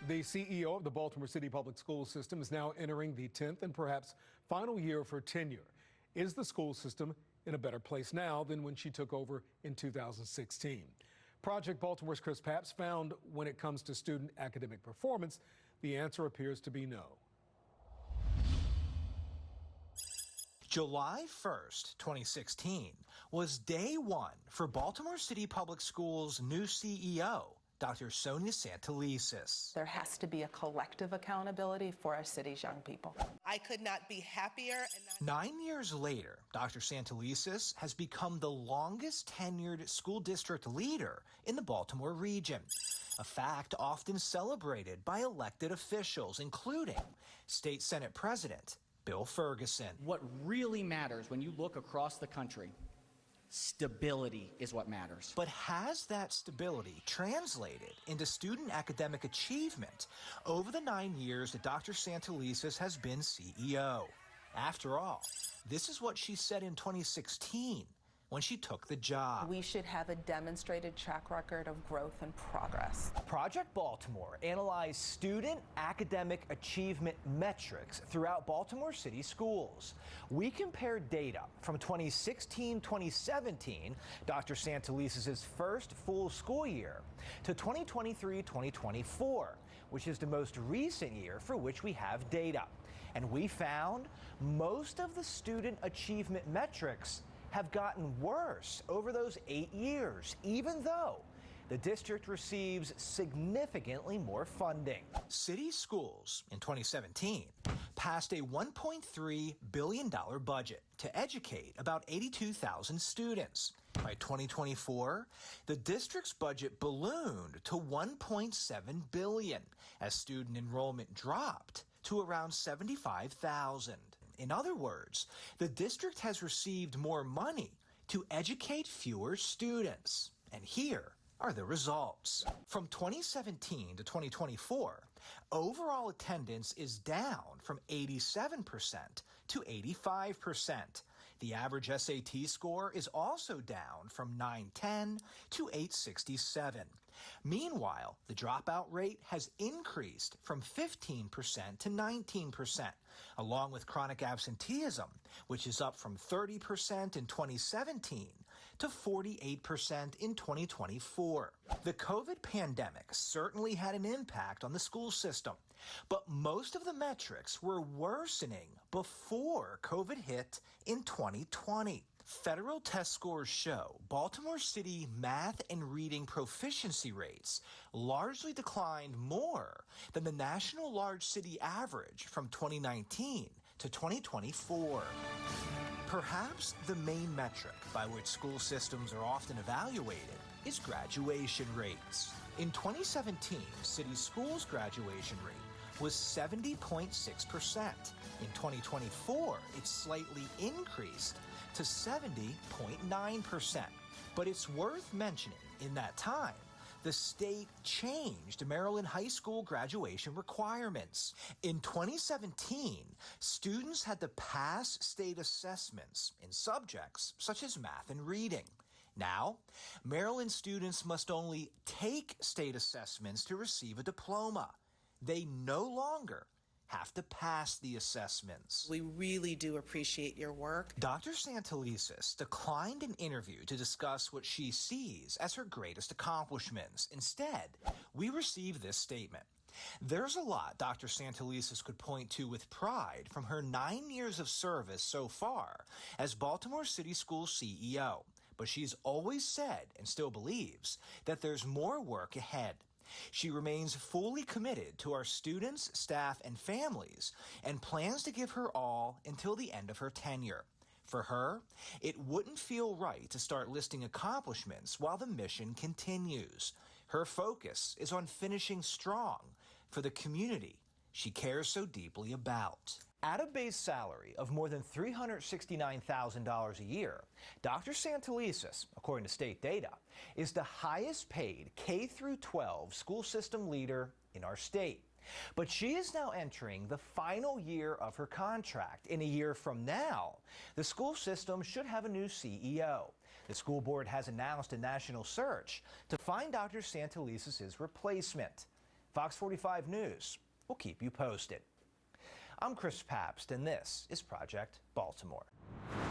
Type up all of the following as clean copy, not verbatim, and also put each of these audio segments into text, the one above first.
The CEO of the Baltimore City Public School System is now entering the 10th and perhaps final year for tenure. Is the school system in a better place now than when she took over in 2016? Project Baltimore's Chris Papps found when it comes to student academic performance, the answer appears to be no. July 1st, 2016 was day one for Baltimore City Public Schools' new CEO, Dr. Sonja Santelises. There has to be a collective accountability for our city's young people. I could not be happier. 9 years later, Dr. Santelises has become the longest tenured school district leader in the Baltimore region, a fact often celebrated by elected officials, including State Senate President Bill Ferguson. What really matters when you look across the country, stability is what matters. But has that stability translated into student academic achievement over the 9 years that Dr. Santelises has been CEO? After all, this is what she said in 2016 when she took the job. We should have a demonstrated track record of growth and progress. Project Baltimore analyzed student academic achievement metrics throughout Baltimore City schools. We compared data from 2016-2017, Dr. Santelises' first full school year, to 2023-2024, which is the most recent year for which we have data. And we found most of the student achievement metrics have gotten worse over those 8 years, even though the district receives significantly more funding. City schools in 2017 passed a $1.3 billion budget to educate about 82,000 students. By 2024, the district's budget ballooned to $1.7 billion as student enrollment dropped to around 75,000. In other words, the district has received more money to educate fewer students. And here are the results. From 2017 to 2024, overall attendance is down from 87% to 85%. The average SAT score is also down from 910 to 867. Meanwhile, the dropout rate has increased from 15% to 19%, along with chronic absenteeism, which is up from 30% in 2017 to 48% in 2024. The COVID pandemic certainly had an impact on the school system, but most of the metrics were worsening before COVID hit in 2020. Federal test scores show Baltimore City math and reading proficiency rates largely declined more than the national large city average from 2019 to 2024. Perhaps the main metric by which school systems are often evaluated is graduation rates. In 2017, city schools' graduation rate was 70.6%. In 2024, it slightly increased to 70.9%. But it's worth mentioning in that time, the state changed Maryland high school graduation requirements. In 2017, students had to pass state assessments in subjects such as math and reading. Now, Maryland students must only take state assessments to receive a diploma. They no longer have to pass the assessments. We really do appreciate your work. Dr. Santelises declined an interview to discuss what she sees as her greatest accomplishments. Instead, we received this statement. There's a lot Dr. Santelises could point to with pride from her 9 years of service so far as Baltimore City School CEO, but she's always said and still believes that there's more work ahead. She remains fully committed to our students, staff, and families, and plans to give her all until the end of her tenure. For her, it wouldn't feel right to start listing accomplishments while the mission continues. Her focus is on finishing strong for the community she cares so deeply about. At a base salary of more than $369,000 a year, Dr. Santelises, according to state data, is the highest paid K-12 school system leader in our state. But she is now entering the final year of her contract. In a year from now, the school system should have a new CEO. The school board has announced a national search to find Dr. Santelises' replacement. Fox 45 News will keep you posted. I'm Chris Pabst, and this is Project Baltimore.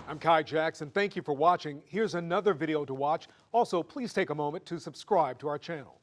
I'm Kai Jackson. Thank you for watching. Here's another video to watch. Also, please take a moment to subscribe to our channel.